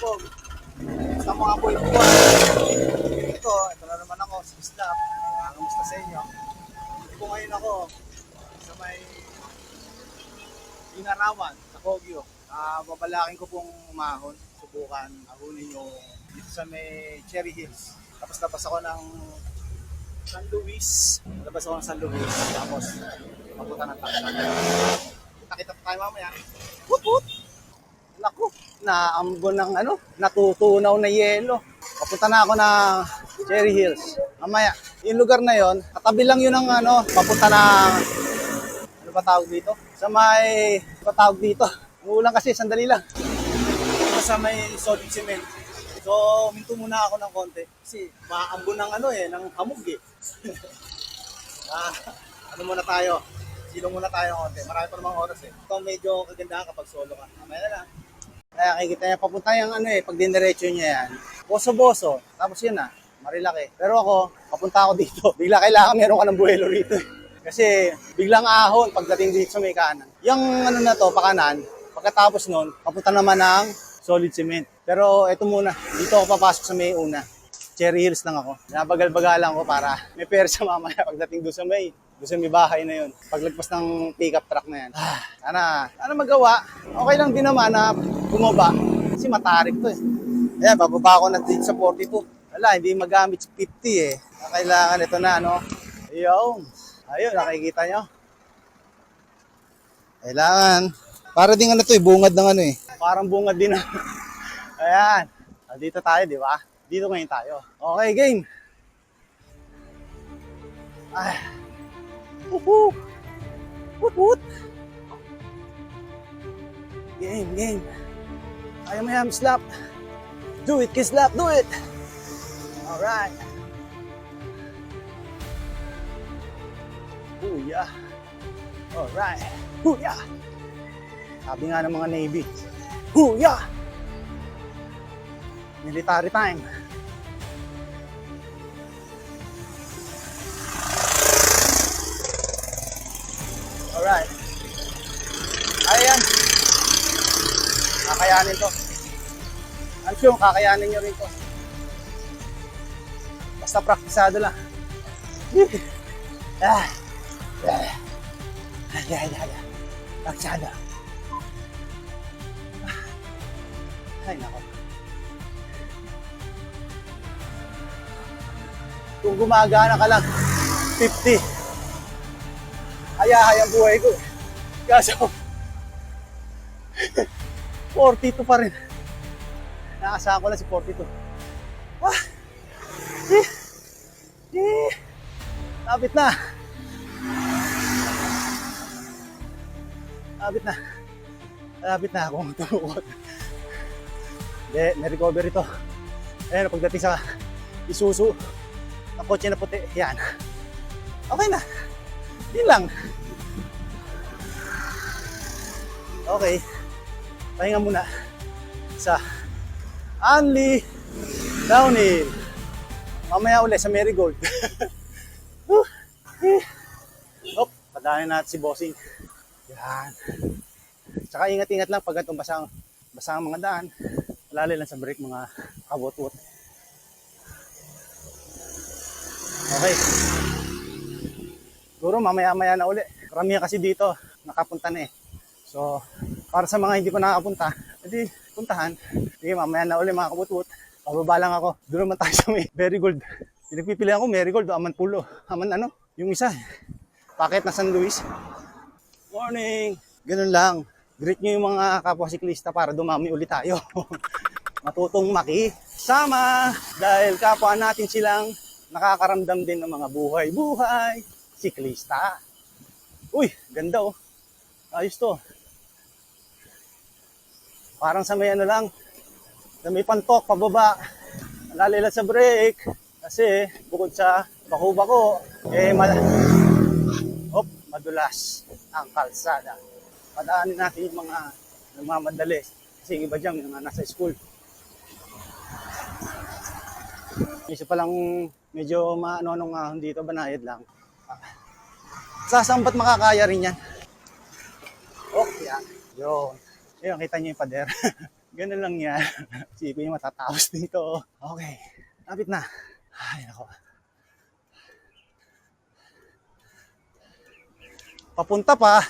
pasabog. Sa mga buhay-buhay. Ito na naman ako, si Islam. Kamusta sa inyo? Ito ngayon ako sa may Inarawan, sa Kogyo. Babalakin ko pong umahon, subukan, ahunin yung dito sa may Cherry Hills. Tapos labas ako ng San Luis. Tapos mapunta ng Tacloban. Kita-kita tayo mamaya. Wut! Naku, naambon ng natutunaw na yelo. Papunta na ako ng Cherry Hills. Mamaya, yung lugar na yon, katabi lang yun ng papunta ng ano ba tawag dito? Sa may tawag dito. Umuulan kasi, sandali lang. Sa may solid cement. So, minto muna ako ng konti kasi maambon ng ng hamog eh. Muna tayo. Silong muna tayo konti. Marami pa namang oras eh. Ito medyo kagandahan kapag solo ka. Mamaya na lang. Kaya kikita niya papunta yung pag diniretso niya yan. Boso-boso. Tapos yun na, marilaki. Pero ako, papunta ako dito. Bigla kailangan meron ka ng buhelo rito eh. Kasi biglang ahon pagdating dito sa may kanan. Yung na to, pakanan, pagkatapos nun, papunta naman ng solid cement. Pero eto muna, dito ako papasok sa may una. Cherry Hills lang ako. Nabagal-bagalan ko para may pera sa mamaya pagdating doon sa may bahay na yun. Paglagpas ng pickup truck na yan. Sana magawa. Okay lang din naman na bumaba. Kasi matarik to eh. Ayan, bababa ako na dito sa 42. Wala, hindi magamit 50 eh. Kailangan ito na, Ayun, nakikita nyo. Kailangan. Para din bungad ng Parang bungad din Ayan. Dito tayo, di ba? Dito ngayon tayo. Okay, game. Woot. Game. Kaya mo yan, slap. Do it, kislap, do it. Alright. Huya. Alright. Huya. Sabi nga ng mga Navy. Huya. Military time. Alright. Ayan. Kakayanin to. I'm sure kakayanin nyo rin to. Basta praktisado lang. Praktisado. Ay, nako. Kung gumagana ka lang, 50. Hayang buhay ko. Kaso, 42 pa rin. Naasahan ko lang si 42. Lapit na. Lapit na akong tumukot. Hindi, may recovery to. Ayan, pagdating sa Isuzu, ang kotse na puti, yan. Okay na. Yun lang. Okay. Pahinga muna sa Anli Downhill. Mamaya ulit sa Marigold. Padanin natin si Bossing. Yan. Tsaka ingat-ingat lang pag itong basang mga daan. Lalo lang sa brake mga kabot-wot. Okay. Siguro mamaya-maya na uli. Karamihan kasi dito, nakapunta na eh. So, para sa mga hindi pa nakapunta, edi puntahan. Sige, mamaya na uli mga kabut-wot. Pababa lang ako. Doon naman tayo sa may Marigold. Pinagpipilihan ko Marigold o Amanpulo. Yung isa. Paket na San Luis. Morning! Ganun lang. Greet nyo yung mga kapwa siklista para dumami ulit tayo. Matutong makisama dahil kapwa natin silang nakakaramdam din ng mga buhay-buhay. Siklista. Uy, ganda oh. Ayos to. Parang sa may lang, sa may pantok, pababa. Nalalilat sa brake. Kasi bukod sa bako-bako, madulas ang kalsada. Padaanin natin yung mga nagmamadali. Kasi yung iba dyan, yung mga nasa school. Isa pa lang medyo maano-anong dito, banayad lang. Saan ba't makakaya rin yan? Oh, yan. Yun. Ayun, kita nyo yung pader. Ganun lang yan. Isipin yung matatapos dito. Okay. Lapit na. Ay, nako. Papunta pa.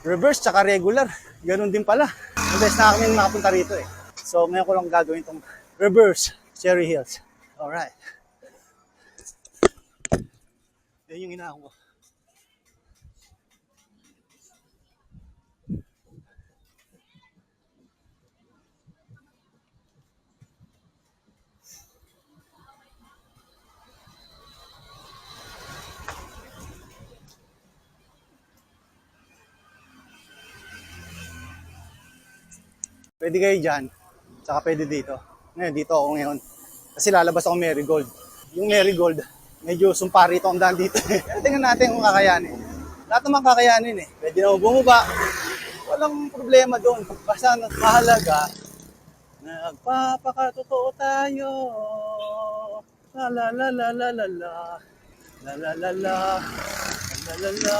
Reverse tsaka regular. Ganun din pala. Madalas na kami makapunta rito eh. So, ngayon ko lang gagawin itong reverse Cherry Hills. Alright. Yan yung inaako ko. Pwede kayo dyan. Tsaka pwede dito. Ngayon, dito ako ngayon. Kasi lalabas ako Marigold. Yung Marigold, medyo sumpari ito ang daan dito. Tingnan natin kung kakayanin. Lahat naman kakayanin eh. Pwede na bumaba. Walang problema doon. Basta mahalaga, nagpapakatotoo tayo. La la la la la la la. La la la la. La la la.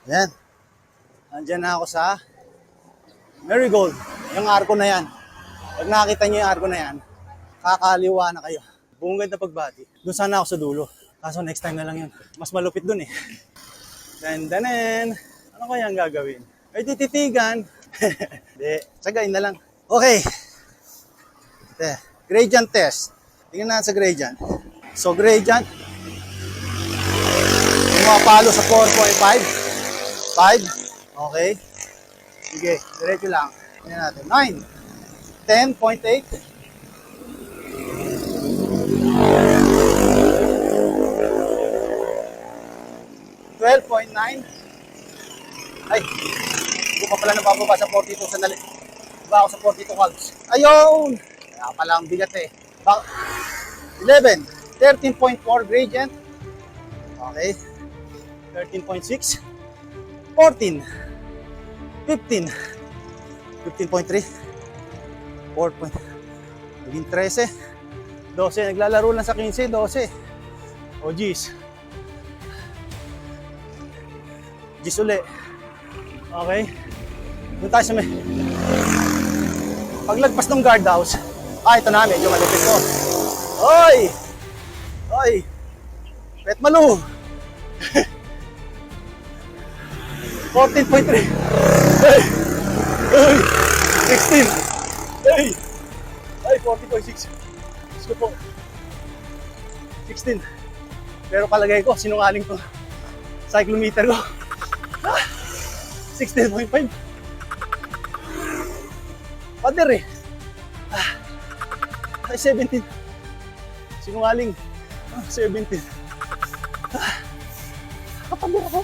Yan. Nandiyan na ako sa Marigold. Yung arko na yan. Pag nakakita niyo yung arko na yan, kakaliwa na kayo. Bungad na pagbati. Doon sana ako sa dulo. Kaso next time na lang yun. Mas malupit doon eh. Dandanen. Ano kaya ang gagawin? Ay tititigan. Hindi. Sagayin na lang. Okay. Gradient test. Tingnan natin sa gradient. So gradient. Pumapalo sa 4.5. 5. Okay. Sige. Diretso lang. Tingnan natin. 9. 10.8. 12.9. Ay, hindi ko pa pala nabababa sa 42 sandali. Diba ako sa 42 calves? Ayun! Kaya pala ang bigat eh. 11. 13.4 gradient. Okay. 13.6. 14. 15. 15.3. 4. Naging 13. 12. Naglalaro lang sa 15. 12. O geez. Geez uli. Okay. Doon tayo sa may... Paglagpas ng guardhouse. Ito na. Medyo malupit ko. Oy! Oy! Pet Malu! 14.3. Hey! Hey! 16. Hey! Ay, 40.6. Diyos ko po. 16. Pero palagay ko, sinungaling to. Cyclometer ko. 16.5. Pader eh. Ay, 17. Sinungaling. 17. Kapader ako.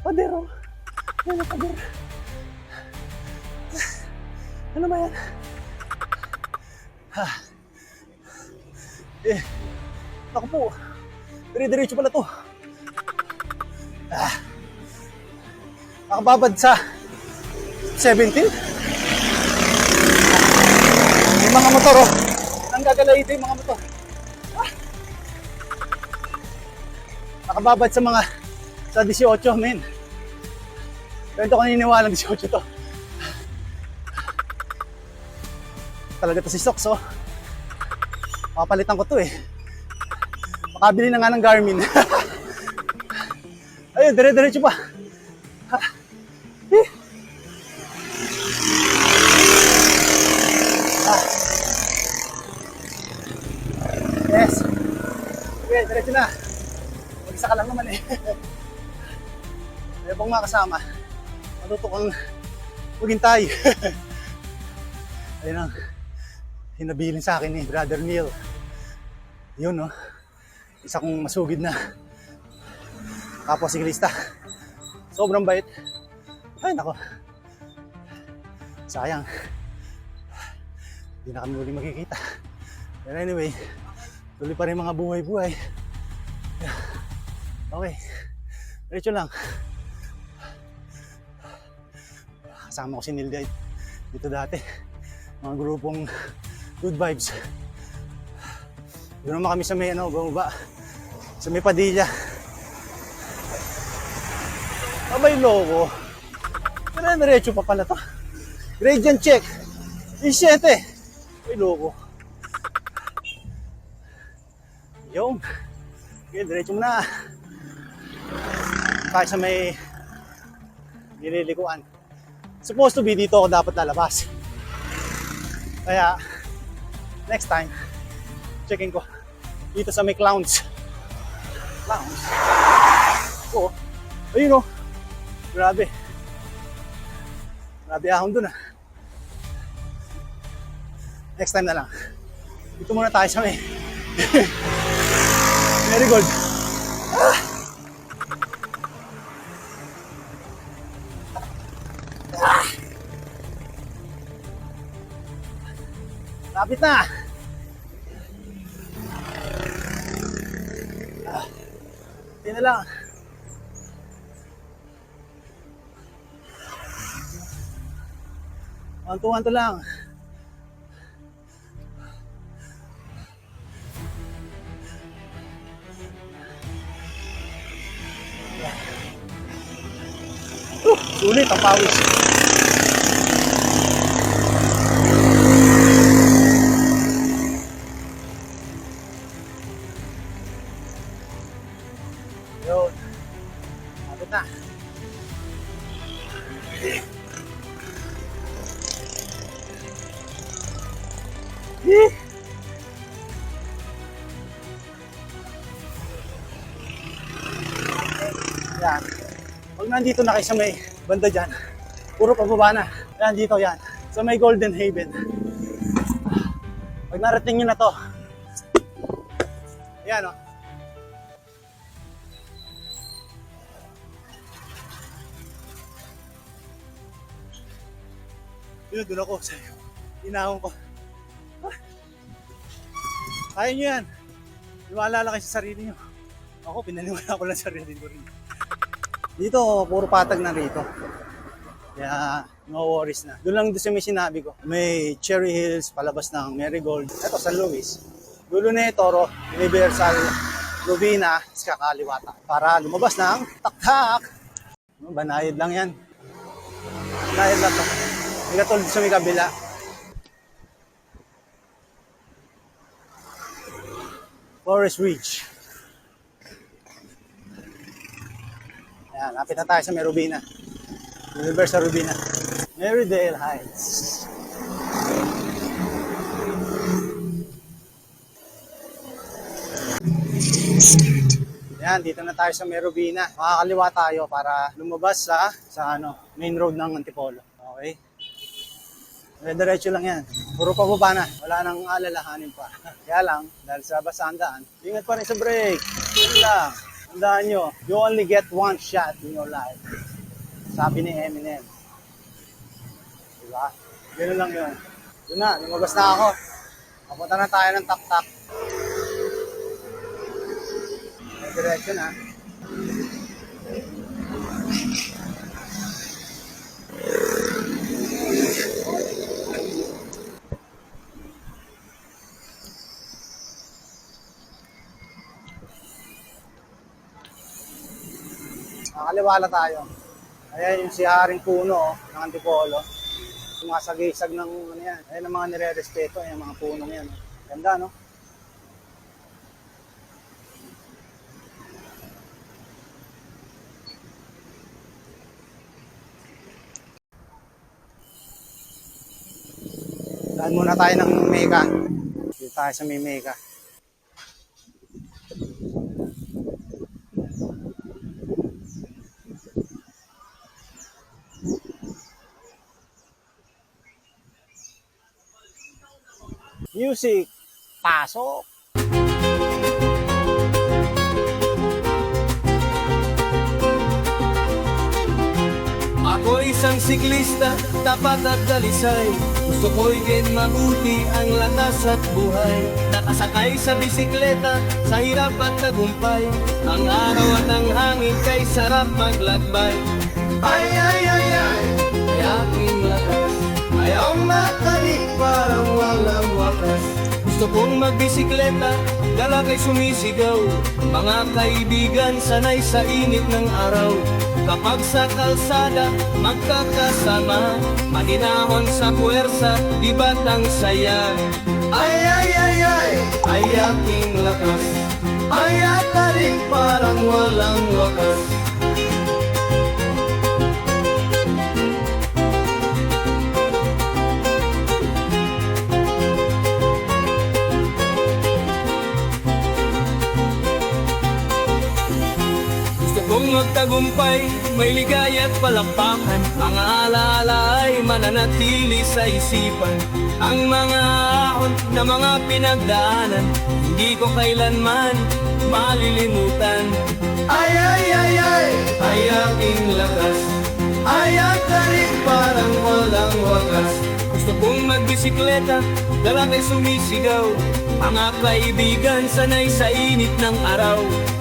Pader ako. Ano pader? Ano ba yan? Ako po. Dire-diretso pala to. Nakababad sa 17. May mga motor oh. Nang gagalay yung mga motor. Nakababad sa mga sa 18 men. Pero ito ko naniniwalang 18 to. Talaga to si Sox oh. Papalitan ko to eh. Makabili na nga ng Garmin. Ayun, dire-diretso pa. Yes. Okay, diretso na. Mag-isa ka lang naman eh. May pong mga kasama. Matuto kang maghintay. Ayun ang hinabilin sa akin ni Brother Neil. Yun no. Isa kong masugid na kapwa siklista. Sobrang bait. Ay nako. Sayang. Hindi na kami ulit makikita. But anyway, tuloy pa rin mga buhay-buhay. Okay. Diretso lang. Kasama ko si Neil dito dati. Mga grupong good vibes. Doon naman kami sa may bumaba. Sa may Padilla. Abay loko. Diretso pa pala to. Gradient check. 17. Uy, loko. Yung. Okay, diretso mo na. Tayo sa may nililikuan. Supposed to be dito ako dapat lalabas. Kaya, next time, checking ko. Dito sa may clowns. Clowns? Oo. Ayun o. Grabe. Grabe ahon dun ah. Next time na lang. Dito muna tayo sa may marigold. Ah! Ah! Lapit na. Ah. Hindi na lang. Hantuhan to lang. Sulit ang pawis. Yun. Kapit na. Yan. Pag nandito na kayo sa may banda dyan, puro pababa na. Yan, dito yan. Sa may Golden Haven. Pag narating nyo na to, yan o. Doon ako sa'yo. Inahon ko. Kaya nyo yan. Iwaalala kayo sa sarili nyo. Ako, pinaniwala ko lang sarili ko rin. Dito, puro patag na rito. Kaya, no worries na. Doon lang doon sa may sinabi ko. May Cherry Hills, palabas ng Marigold. Ito, San Luis. Dulo na Toro, Universal, Lubina, kakaliwata. Para lumabas ng taktak. Banayad lang yan. Banayad lang to. Hindi katulad sa may kabila. Forest Ridge. Ayan, lapit na tayo sa may Rubina. Universal Rubina. Marydale Heights. Ayan, dito na tayo sa may Rubina. Makakaliwa tayo para lumabas sa main road ng Antipolo. Okay? Diretso lang yan. Puro pababa na. Wala nang alalahanin pa. Kaya lang, dahil sa basang daan, ingat pa rin sa brake. Yun lang. Tandaan nyo, you only get one shot in your life. Sabi ni Eminem. Diba? Ganoon lang yun. Yun na, lumabas na ako. Papunta na tayo ng tak-tak. May direction ha. Nakaliwala tayo. Ayan yung si Haring Puno ng Antipolo. Sumasagisag ng ano yan. Ayan ang mga nire-respeto, yung mga punong yan. Ganda, no? Daan muna tayo ng Mega. Dito tayo sa may Mega. Music, pasok! Ako isang siklista, tapat at dalisay. Gusto ko'y gawin mabuti ang landas at buhay. Nakasakay sa bisikleta, sa hirap at tagumpay. Ang araw at ang hangin kay sarap maglakbay. Ay, ay, ay, ay, ay aking lakas. Ayaw matalik parang walang wakas. Gusto kong magbisikleta, dala kay sumisigaw. Mga kaibigan, sanay sa init ng araw. Kapag sa kalsada magkakasama, mahinahon sa puwersa, di ba't ang saya? Ay, ay, ay, ay, ay aking lakas, ay ataling parang walang wakas. Kung magtagumpay, may ligaya at palakpakan, ang alaala ay mananatili sa isipan. Ang mga ahon na mga pinagdaanan, hindi ko kailanman malilimutan. Ay, ay, ay, ay, ay aking lakas, ay ataling parang walang wakas. Gusto kong magbisikleta, dala kay sumisigaw, mga kaibigan sanay sa init ng araw.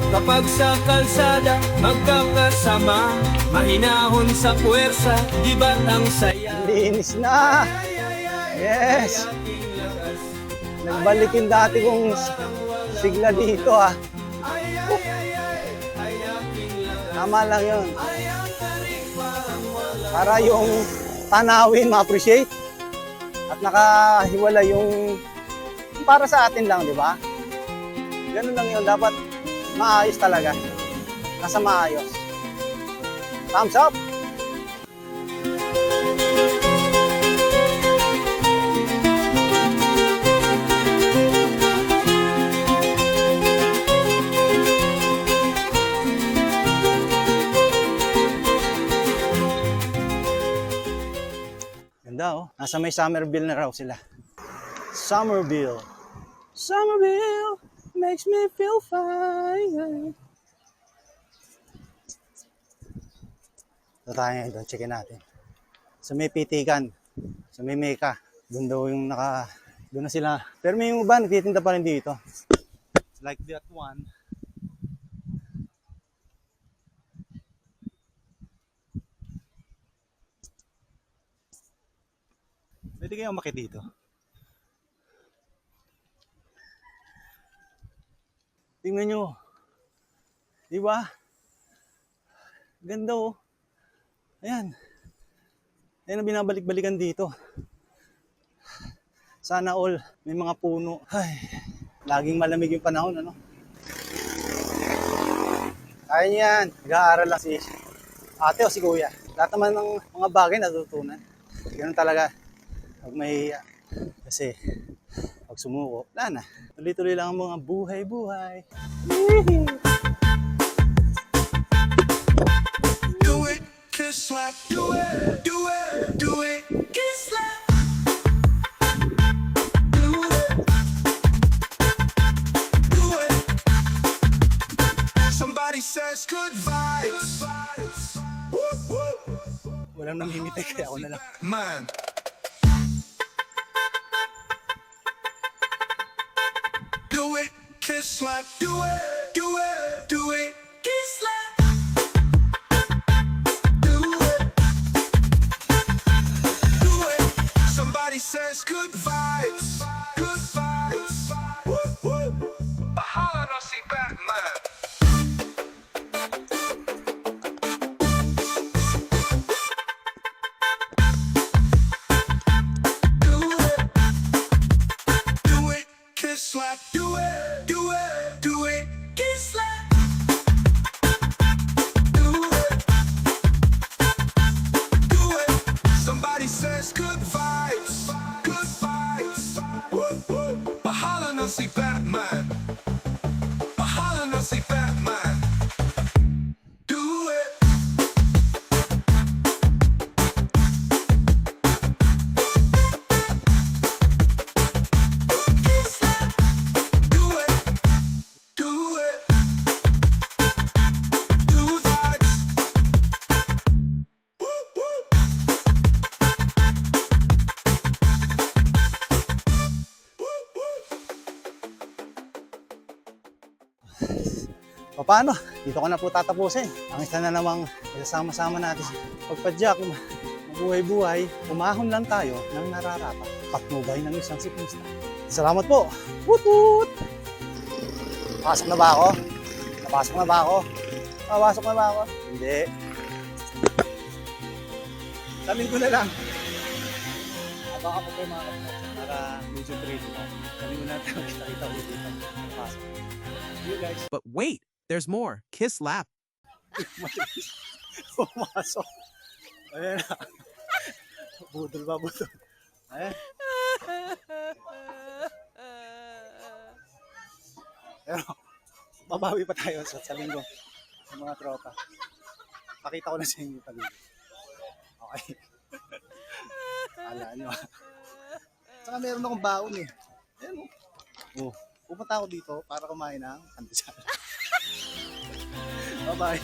Kapag sa kalsada magkakasama, mahinahon sa puwersa, di ba't ang saya? Linis na! Yes! Nagbalik yung dati kong sigla dito ah. Tama lang yun. Para yung tanawin ma-appreciate at nakahiwala yung para sa atin lang, di ba? Ganun lang yun. Dapat maayos talaga. Nasa maayos. Thumbs up! Ganda oh. Nasa may Somerville na raw sila. Somerville. Somerville makes me feel fine. Ito tayo ngayon doon. Checkin natin. Sa may Pitikan. Sa may Mecca. Doon daw yung doon na sila. Pero may yung iba, nagtitinda pa rin dito. Like that one. Pwede kayong umakit dito. Tingnan nyo. Di ba? Ganda oh. Ayan. Ayan ang binabalik-balikan dito. Sana all may mga puno. Ay, laging malamig yung panahon, ano? Kaya nyo yan. Nag-aaral lang si ate o si kuya. Lahat naman ng mga bagay natutunan. Ganun talaga. Pag mahihiya. Kasi pag sumuko, wala na. Tuloy-tuloy lang ang mga buhay-buhay. Do it, kiss slap, do it, do it, do it, kiss slap. Do it, do it. Somebody says good vibes. Woo, woo. Walang namimiti kaya ako na lang. Man. Do it, kiss slap, do it, do it, do it, kiss slap. Do it, do it. Somebody says good vibes, good vibes. Woo, woo. Bahala na si Batman. Do it, do it, kiss slap, do it, do it, do it, kiss slap. Do it, do it. Somebody says good vibes, good vibes. Woo, woo. Bahala na si Batman. Bahala na si Batman. Do it. Kiss slap. Do it. Do it. Do vibes. Woo, woo. Woo, woo. Paano? Dito ko na po tatapusin. Ang isa na namang kasama-sama natin sa pagpadyak, mabuhay-buhay, umahon lang tayo ng nararapat. Patnubay ng isang siklista. Salamat po! Woot-woot! Pasok na ba ako? Napasok na ba ako? Papasok na ba ako? Hindi. Sa linggo na lang. Baka po kayo mga kapatid para medyo trade na. Sa linggo na tayo kita ulit dito. Pasok. See you guys. But wait, there's more. Kiss lap. Pumasok. Ayan na. Budol ba, budol? Ayan. Pero, babawi pa tayo sa linggo. Sa mga tropa. Pakita ko na sa inyo yung paligid. Okay. Kala nyo. Saka meron akong baon eh. Ayan oh. Pupunta ako dito para kumain ng pandesal. Bye-bye.